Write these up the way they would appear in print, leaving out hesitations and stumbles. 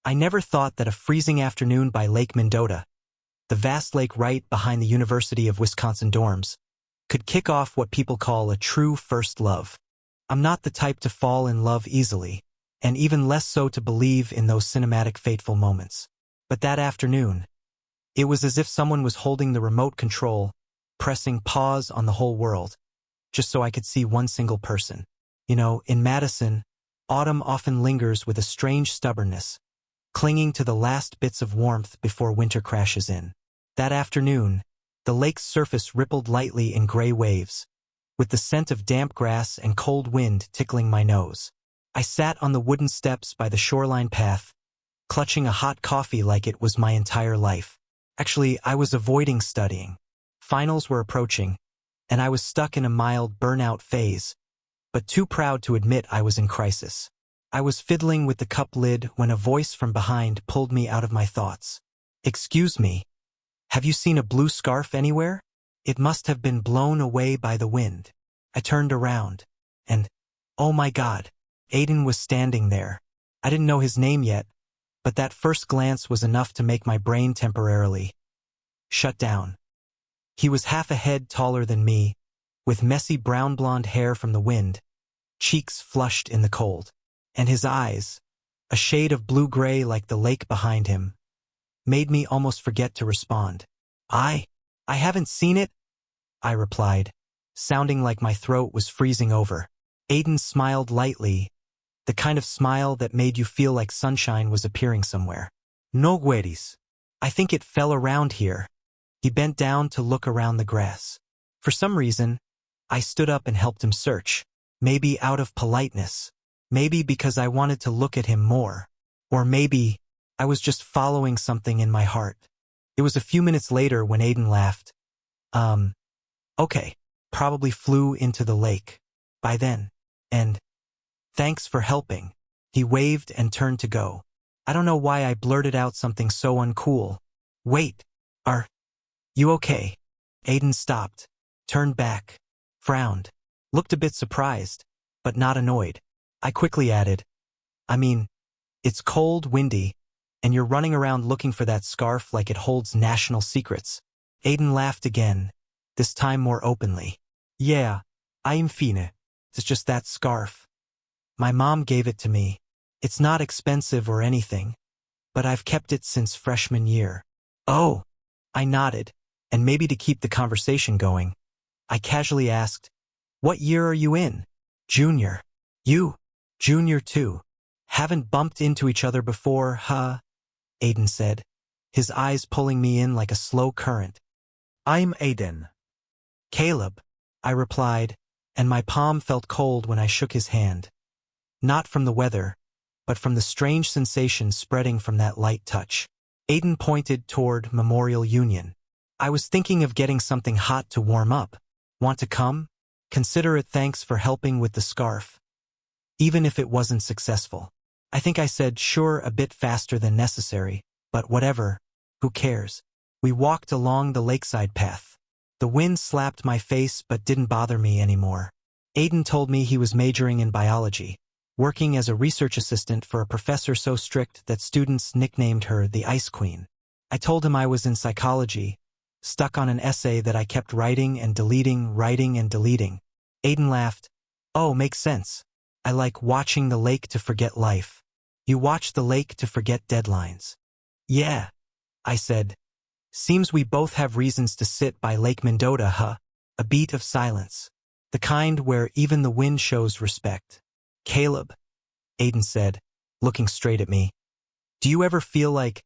I never thought that a freezing afternoon by Lake Mendota, the vast lake right behind the University of Wisconsin dorms, could kick off what people call a true first love. I'm not the type to fall in love easily, and even less so to believe in those cinematic fateful moments. But that afternoon, it was as if someone was holding the remote control, pressing pause on the whole world, just so I could see one single person. You know, in Madison, autumn often lingers with a strange stubbornness, clinging to the last bits of warmth before winter crashes in. That afternoon, the lake's surface rippled lightly in gray waves, with the scent of damp grass and cold wind tickling my nose. I sat on the wooden steps by the shoreline path, clutching a hot coffee like it was my entire life. Actually, I was avoiding studying. Finals were approaching, and I was stuck in a mild burnout phase, but too proud to admit I was in crisis. I was fiddling with the cup lid when a voice from behind pulled me out of my thoughts. "Excuse me, have you seen a blue scarf anywhere?" It must have been blown away by the wind. I turned around, and, oh my God, Aiden was standing there. I didn't know his name yet, but that first glance was enough to make my brain temporarily shut down. He was half a head taller than me, with messy brown-blonde hair from the wind, cheeks flushed in the cold. And his eyes, a shade of blue-gray like the lake behind him, made me almost forget to respond. I haven't seen it," I replied, sounding like my throat was freezing over. Aiden smiled lightly, the kind of smile that made you feel like sunshine was appearing somewhere. "No worries. I think it fell around here." He bent down to look around the grass. For some reason, I stood up and helped him search, maybe out of politeness. Maybe because I wanted to look at him more. Or maybe I was just following something in my heart. It was a few minutes later when Aiden laughed. Okay, probably flew into the lake by then. And thanks for helping." He waved and turned to go. I don't know why I blurted out something so uncool. "Wait, are you okay?" Aiden stopped, turned back, frowned, looked a bit surprised, but not annoyed. I quickly added, "I mean, it's cold, windy, and you're running around looking for that scarf like it holds national secrets." Aiden laughed again, this time more openly. "Yeah, I'm fine. It's just that scarf. My mom gave it to me. It's not expensive or anything, but I've kept it since freshman year." "Oh," I nodded, and maybe to keep the conversation going, I casually asked, "What year are you in?" "Junior." "You? Junior too. Haven't bumped into each other before, huh?" Aiden said, his eyes pulling me in like a slow current. "I'm Aiden." "Caleb," I replied, and my palm felt cold when I shook his hand. Not from the weather, but from the strange sensation spreading from that light touch. Aiden pointed toward Memorial Union. "I was thinking of getting something hot to warm up. Want to come? Consider it thanks for helping with the scarf." Even if it wasn't successful. I think I said sure a bit faster than necessary, but whatever, who cares? We walked along the lakeside path. The wind slapped my face but didn't bother me anymore. Aiden told me he was majoring in biology, working as a research assistant for a professor so strict that students nicknamed her the Ice Queen. I told him I was in psychology, stuck on an essay that I kept writing and deleting. Aiden laughed. "Oh, makes sense. I like watching the lake to forget life." "You watch the lake to forget deadlines." "Yeah," I said. "Seems we both have reasons to sit by Lake Mendota, huh?" A beat of silence. The kind where even the wind shows respect. "Caleb," Aiden said, looking straight at me, "do you ever feel like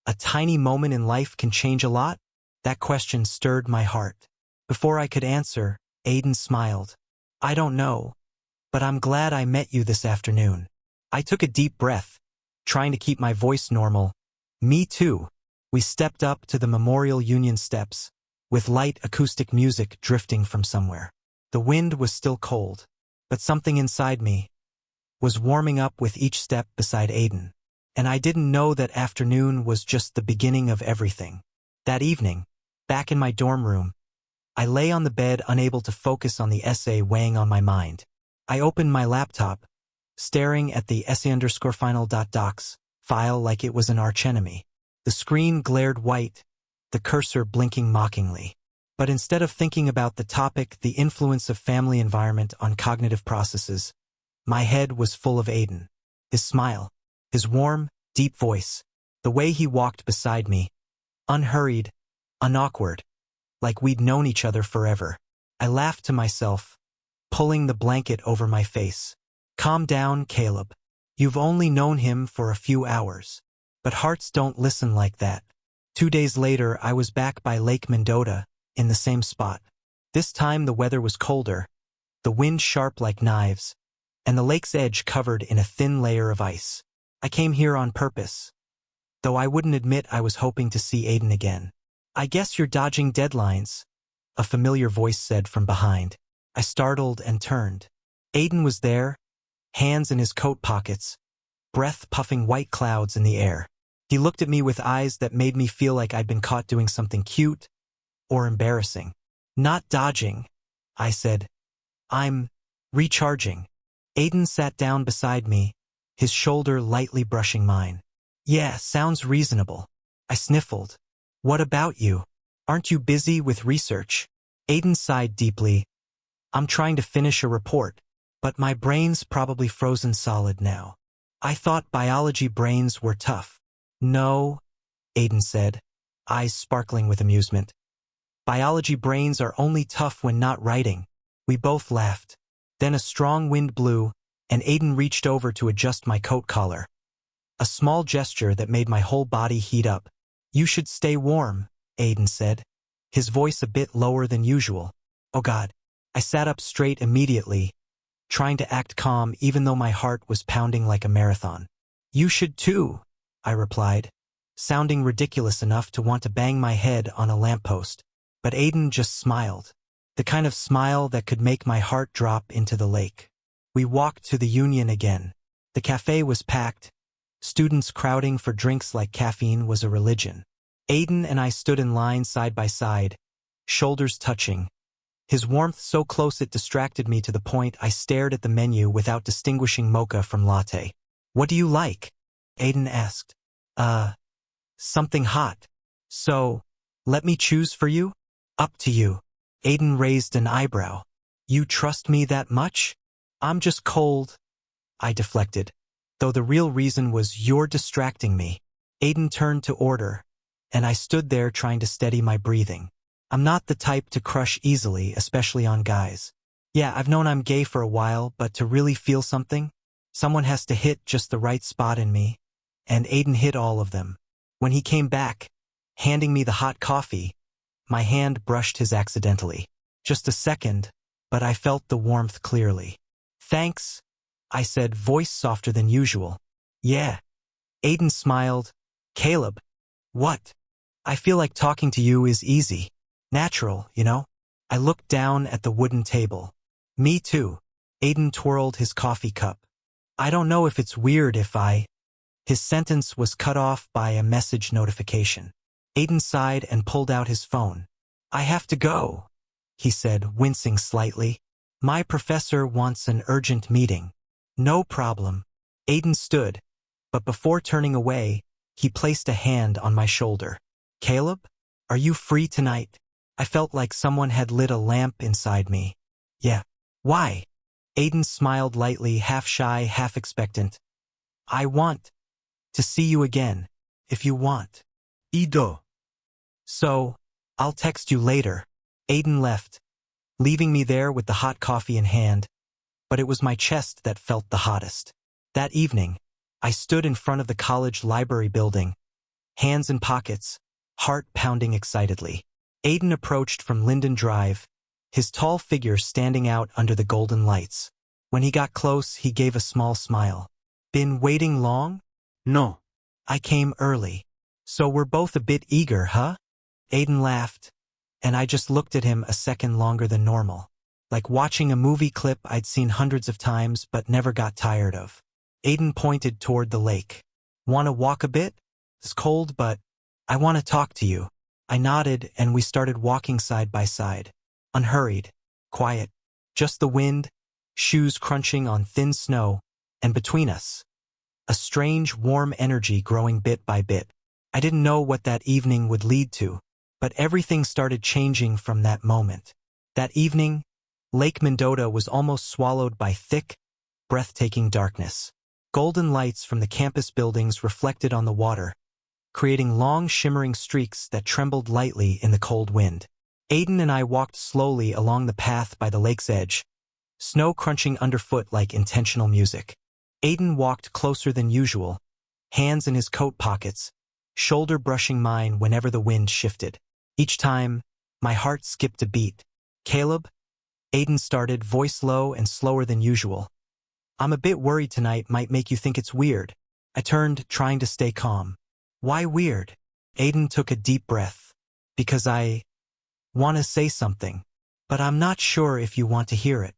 a tiny moment in life can change a lot?" That question stirred my heart. Before I could answer, Aiden smiled. "I don't know. But I'm glad I met you this afternoon." I took a deep breath, trying to keep my voice normal. "Me too." We stepped up to the Memorial Union steps, with light acoustic music drifting from somewhere. The wind was still cold, but something inside me was warming up with each step beside Aiden. And I didn't know that afternoon was just the beginning of everything. That evening, back in my dorm room, I lay on the bed unable to focus on the essay weighing on my mind. I opened my laptop, staring at the essay_final.docs file like it was an archenemy. The screen glared white, the cursor blinking mockingly. But instead of thinking about the topic, the influence of family environment on cognitive processes, my head was full of Aiden. His smile, his warm, deep voice, the way he walked beside me, unhurried, unawkward, like we'd known each other forever. I laughed to myself, pulling the blanket over my face. Calm down, Caleb. You've only known him for a few hours. But hearts don't listen like that. 2 days later, I was back by Lake Mendota, in the same spot. This time the weather was colder, the wind sharp like knives, and the lake's edge covered in a thin layer of ice. I came here on purpose, though I wouldn't admit I was hoping to see Aiden again. I guess you're dodging deadlines, a familiar voice said from behind. I startled and turned. Aiden was there, hands in his coat pockets, breath puffing white clouds in the air. He looked at me with eyes that made me feel like I'd been caught doing something cute or embarrassing. Not dodging, I said. I'm recharging. Aiden sat down beside me, his shoulder lightly brushing mine. Yeah, sounds reasonable. I sniffled. What about you? Aren't you busy with research? Aiden sighed deeply. I'm trying to finish a report, but my brain's probably frozen solid now. I thought biology brains were tough. No, Aiden said, eyes sparkling with amusement. Biology brains are only tough when not writing. We both laughed. Then a strong wind blew, and Aiden reached over to adjust my coat collar. A small gesture that made my whole body heat up. You should stay warm, Aiden said, his voice a bit lower than usual. Oh God. I sat up straight immediately, trying to act calm even though my heart was pounding like a marathon. You should too, I replied, sounding ridiculous enough to want to bang my head on a lamppost. But Aiden just smiled, the kind of smile that could make my heart drop into the lake. We walked to the Union again. The cafe was packed, students crowding for drinks like caffeine was a religion. Aiden and I stood in line side by side, shoulders touching, his warmth so close it distracted me to the point I stared at the menu without distinguishing mocha from latte. What do you like? Aiden asked. Something hot. So, let me choose for you? Up to you. Aiden raised an eyebrow. You trust me that much? I'm just cold. I deflected, though the real reason was you're distracting me. Aiden turned to order, and I stood there trying to steady my breathing. I'm not the type to crush easily, especially on guys. Yeah, I've known I'm gay for a while, but to really feel something, someone has to hit just the right spot in me. And Aiden hit all of them. When he came back, handing me the hot coffee, my hand brushed his accidentally. Just a second, but I felt the warmth clearly. Thanks, I said, voice softer than usual. Yeah. Aiden smiled. Caleb. What? I feel like talking to you is easy. Natural, you know? I looked down at the wooden table. Me too. Aiden twirled his coffee cup. I don't know if it's weird if I... His sentence was cut off by a message notification. Aiden sighed and pulled out his phone. I have to go, he said, wincing slightly. My professor wants an urgent meeting. No problem. Aiden stood, but before turning away, he placed a hand on my shoulder. Caleb, are you free tonight? I felt like someone had lit a lamp inside me. Yeah. Why? Aiden smiled lightly, half shy, half expectant. I want to see you again, if you want. Ido. So, I'll text you later. Aiden left, leaving me there with the hot coffee in hand, but it was my chest that felt the hottest. That evening, I stood in front of the college library building, hands in pockets, heart pounding excitedly. Aiden approached from Linden Drive, his tall figure standing out under the golden lights. When he got close, he gave a small smile. Been waiting long? No. I came early. So we're both a bit eager, huh? Aiden laughed, and I just looked at him a second longer than normal. Like watching a movie clip I'd seen hundreds of times but never got tired of. Aiden pointed toward the lake. Want to walk a bit? It's cold, but I want to talk to you. I nodded, and we started walking side by side. Unhurried, quiet, just the wind, shoes crunching on thin snow, and between us, a strange, warm energy growing bit by bit. I didn't know what that evening would lead to, but everything started changing from that moment. That evening, Lake Mendota was almost swallowed by thick, breathtaking darkness. Golden lights from the campus buildings reflected on the water, creating long shimmering streaks that trembled lightly in the cold wind. Aiden and I walked slowly along the path by the lake's edge, snow crunching underfoot like intentional music. Aiden walked closer than usual, hands in his coat pockets, shoulder brushing mine whenever the wind shifted. Each time, my heart skipped a beat. "Caleb?" Aiden started, voice low and slower than usual. "I'm a bit worried tonight might make you think it's weird." I turned, trying to stay calm. "Why weird?" Aiden took a deep breath. "Because I want to say something, but I'm not sure if you want to hear it."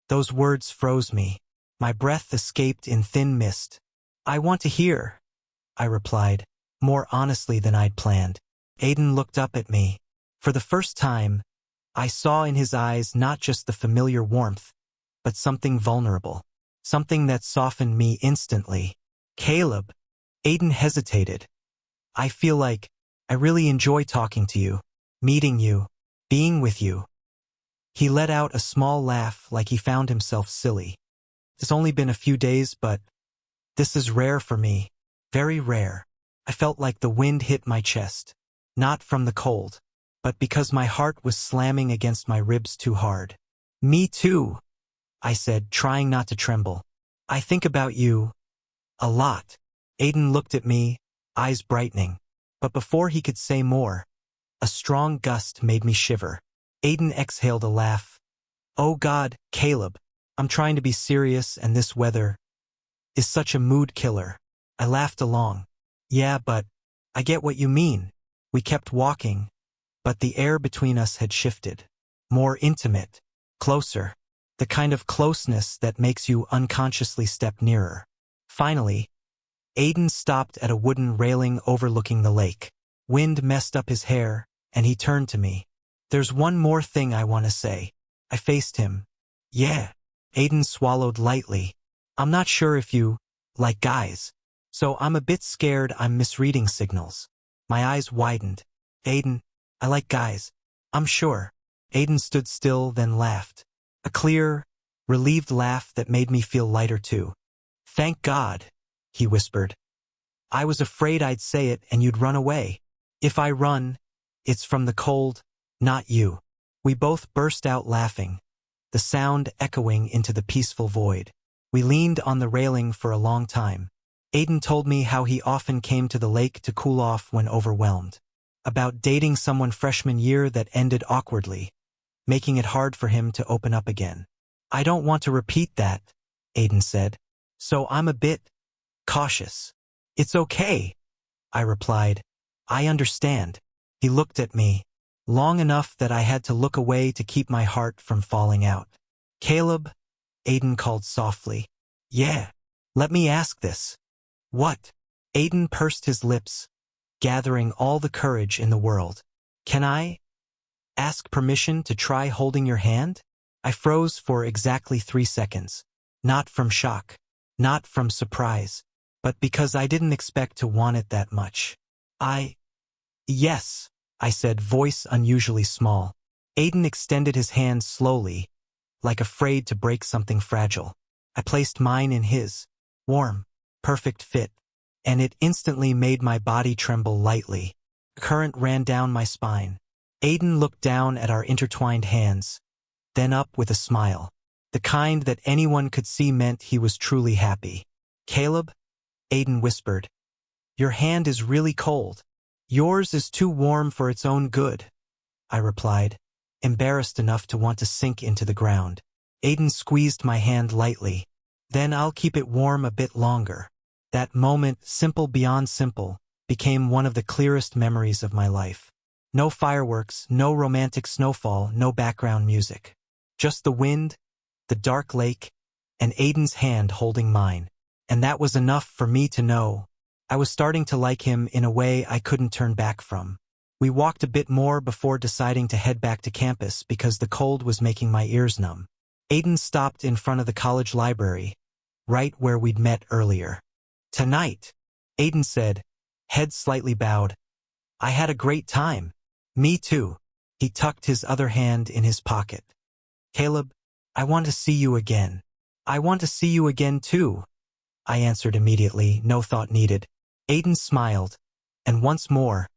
Those words froze me. My breath escaped in thin mist. "I want to hear," I replied, more honestly than I'd planned. Aiden looked up at me. For the first time, I saw in his eyes not just the familiar warmth, but something vulnerable, something that softened me instantly. "Caleb." Aiden hesitated. "I feel like I really enjoy talking to you, meeting you, being with you." He let out a small laugh like he found himself silly. "It's only been a few days, but this is rare for me, very rare." I felt like the wind hit my chest, not from the cold, but because my heart was slamming against my ribs too hard. "Me too," I said, trying not to tremble. "I think about you a lot." Aiden looked at me, eyes brightening, but before he could say more, a strong gust made me shiver. Aiden exhaled a laugh. "Oh God, Caleb, I'm trying to be serious and this weather is such a mood killer." I laughed along. "Yeah, but I get what you mean." We kept walking, but the air between us had shifted. More intimate, closer, the kind of closeness that makes you unconsciously step nearer. Finally, Aiden stopped at a wooden railing overlooking the lake. Wind messed up his hair, and he turned to me. "There's one more thing I want to say." I faced him. "Yeah." Aiden swallowed lightly. "I'm not sure if you like guys, so I'm a bit scared I'm misreading signals." My eyes widened. "Aiden, I like guys. I'm sure." Aiden stood still, then laughed. A clear, relieved laugh that made me feel lighter too. "Thank God," he whispered. "I was afraid I'd say it and you'd run away. If I run, it's from the cold, not you." We both burst out laughing, the sound echoing into the peaceful void. We leaned on the railing for a long time. Aiden told me how he often came to the lake to cool off when overwhelmed, about dating someone freshman year that ended awkwardly, making it hard for him to open up again. "I don't want to repeat that," Aiden said, "so I'm a bit cautious." "It's okay," I replied. "I understand." He looked at me, long enough that I had to look away to keep my heart from falling out. "Caleb," Aiden called softly. "Yeah, let me ask this." "What?" Aiden pursed his lips, gathering all the courage in the world. "Can I ask permission to try holding your hand?" I froze for exactly 3 seconds. Not from shock, not from surprise, but because I didn't expect to want it that much. "Yes," I said, voice unusually small. Aiden extended his hand slowly, like afraid to break something fragile. I placed mine in his. Warm, perfect fit, and it instantly made my body tremble lightly. A current ran down my spine. Aiden looked down at our intertwined hands, then up with a smile, the kind that anyone could see meant he was truly happy. "Caleb," Aiden whispered, "your hand is really cold." "Yours is too warm for its own good," I replied, embarrassed enough to want to sink into the ground. Aiden squeezed my hand lightly. "Then I'll keep it warm a bit longer." That moment, simple beyond simple, became one of the clearest memories of my life. No fireworks, no romantic snowfall, no background music. Just the wind, the dark lake, and Aiden's hand holding mine. And that was enough for me to know I was starting to like him in a way I couldn't turn back from. We walked a bit more before deciding to head back to campus because the cold was making my ears numb. Aiden stopped in front of the college library, right where we'd met earlier. Tonight, Aiden said, head slightly bowed. I had a great time. Me too. He tucked his other hand in his pocket. Caleb, I want to see you again. I want to see you again too. I answered immediately, no thought needed. Aiden smiled, and once more,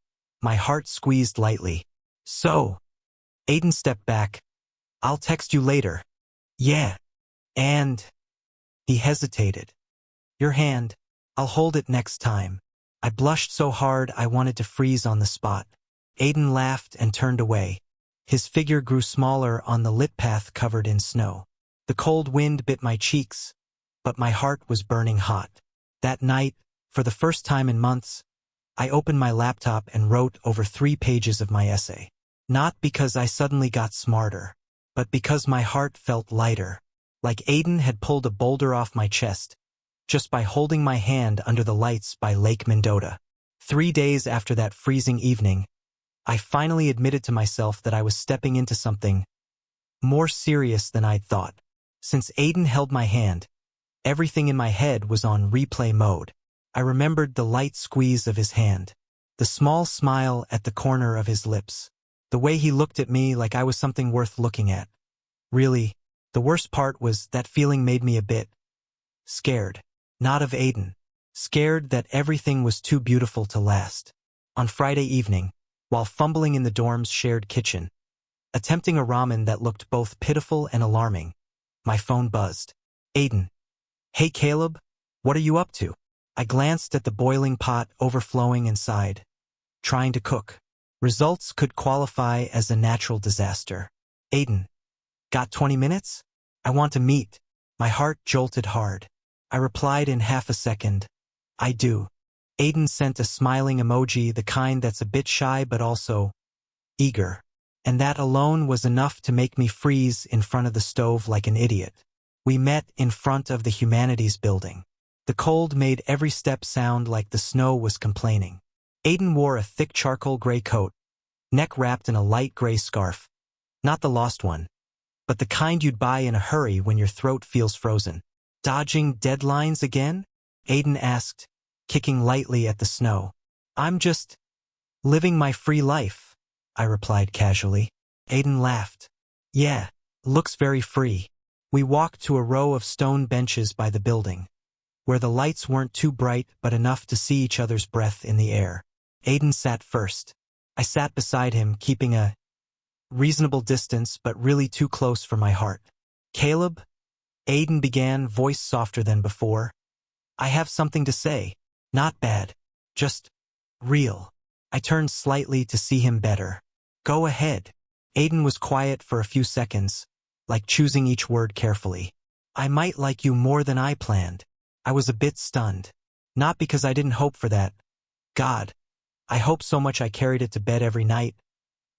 my heart squeezed lightly. So, Aiden stepped back. I'll text you later. Yeah. And he hesitated. Your hand. I'll hold it next time. I blushed so hard I wanted to freeze on the spot. Aiden laughed and turned away. His figure grew smaller on the lit path covered in snow. The cold wind bit my cheeks, but my heart was burning hot. That night, for the first time in months, I opened my laptop and wrote over 3 pages of my essay. Not because I suddenly got smarter, but because my heart felt lighter, like Aiden had pulled a boulder off my chest, just by holding my hand under the lights by Lake Mendota. 3 days after that freezing evening, I finally admitted to myself that I was stepping into something more serious than I'd thought. Since Aiden held my hand, everything in my head was on replay mode. I remembered the light squeeze of his hand, the small smile at the corner of his lips, the way he looked at me like I was something worth looking at. Really, the worst part was that feeling made me a bit scared. Not of Aiden. Scared that everything was too beautiful to last. On Friday evening, while fumbling in the dorm's shared kitchen, attempting a ramen that looked both pitiful and alarming, my phone buzzed. Aiden. Hey Caleb, what are you up to? I glanced at the boiling pot overflowing and sighed. Trying to cook. Results could qualify as a natural disaster. Aiden. Got 20 minutes? I want to meet. My heart jolted hard. I replied in half a second. I do. Aiden sent a smiling emoji, the kind that's a bit shy but also eager. And that alone was enough to make me freeze in front of the stove like an idiot. We met in front of the Humanities building. The cold made every step sound like the snow was complaining. Aiden wore a thick charcoal gray coat, neck wrapped in a light gray scarf. Not the lost one, but the kind you'd buy in a hurry when your throat feels frozen. Dodging deadlines again? Aiden asked, kicking lightly at the snow. I'm just living my free life, I replied casually. Aiden laughed. Yeah, looks very free. We walked to a row of stone benches by the building, where the lights weren't too bright but enough to see each other's breath in the air. Aiden sat first. I sat beside him, keeping a reasonable distance but really too close for my heart. Caleb? Aiden began, voice softer than before. I have something to say. Not bad. Just real. I turned slightly to see him better. Go ahead. Aiden was quiet for a few seconds, like choosing each word carefully. I might like you more than I planned. I was a bit stunned. Not because I didn't hope for that. God, I hoped so much I carried it to bed every night,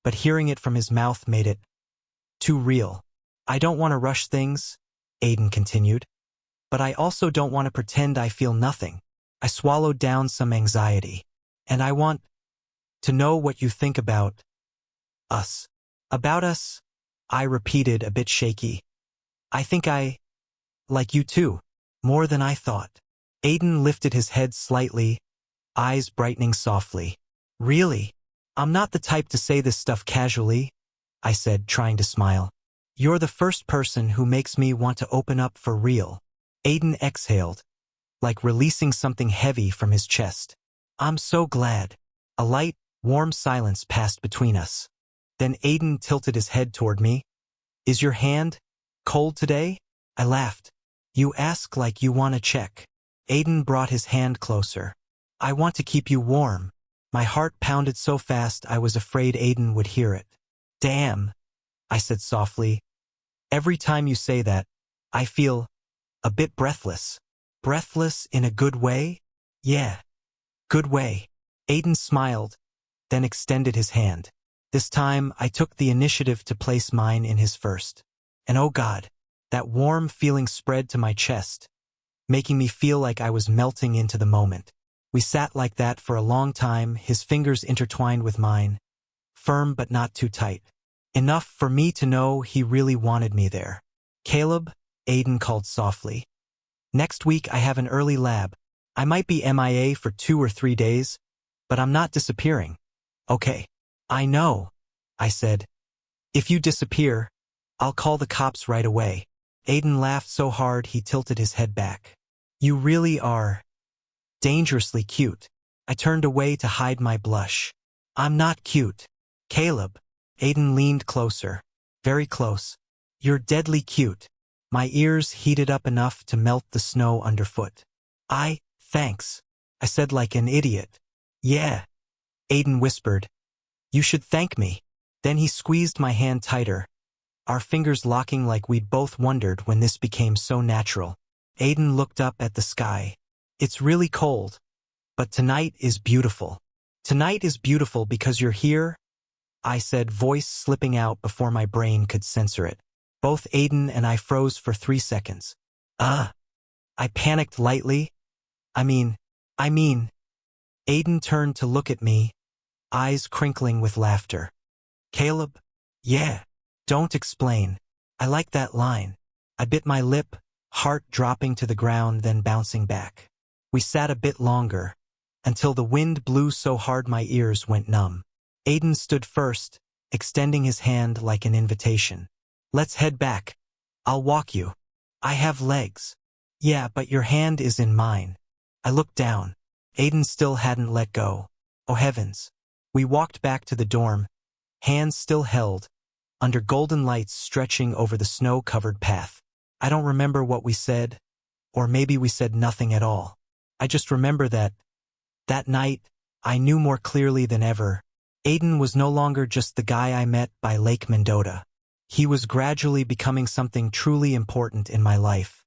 but hearing it from his mouth made it too real. I don't want to rush things, Aiden continued, but I also don't want to pretend I feel nothing. I swallowed down some anxiety, and I want to know what you think about us. About us, I repeated, a bit shaky. I think I like you too, more than I thought. Aiden lifted his head slightly, eyes brightening softly. Really? I'm not the type to say this stuff casually, I said, trying to smile. You're the first person who makes me want to open up for real. Aiden exhaled, like releasing something heavy from his chest. I'm so glad. A light, warm silence passed between us. Then Aiden tilted his head toward me. Is your hand cold today? I laughed. You ask like you want to check. Aiden brought his hand closer. I want to keep you warm. My heart pounded so fast I was afraid Aiden would hear it. Damn, I said softly. Every time you say that, I feel a bit breathless. Breathless in a good way? Yeah, good way. Aiden smiled, then extended his hand. This time, I took the initiative to place mine in his first. And oh God, that warm feeling spread to my chest, making me feel like I was melting into the moment. We sat like that for a long time, his fingers intertwined with mine, firm but not too tight. Enough for me to know he really wanted me there. Caleb, Aiden called softly. Next week I have an early lab. I might be MIA for 2 or 3 days, but I'm not disappearing. Okay. I know, I said. If you disappear, I'll call the cops right away. Aiden laughed so hard he tilted his head back. You really are dangerously cute. I turned away to hide my blush. I'm not cute. Caleb. Aiden leaned closer. Very close. You're deadly cute. My ears heated up enough to melt the snow underfoot. Thanks. I said like an idiot. Yeah. Aiden whispered. You should thank me. Then he squeezed my hand tighter, our fingers locking like we'd both wondered when this became so natural. Aiden looked up at the sky. It's really cold, but tonight is beautiful. Tonight is beautiful because you're here, I said, voice slipping out before my brain could censor it. Both Aiden and I froze for 3 seconds. I panicked lightly. I mean. Aiden turned to look at me, eyes crinkling with laughter. Caleb? Yeah. Don't explain. I like that line. I bit my lip, heart dropping to the ground then bouncing back. We sat a bit longer, until the wind blew so hard my ears went numb. Aiden stood first, extending his hand like an invitation. Let's head back. I'll walk you. I have legs. Yeah, but your hand is in mine. I looked down. Aiden still hadn't let go. Oh heavens. We walked back to the dorm, hands still held, under golden lights stretching over the snow-covered path. I don't remember what we said, or maybe we said nothing at all. I just remember that night, I knew more clearly than ever, Aiden was no longer just the guy I met by Lake Mendota. He was gradually becoming something truly important in my life.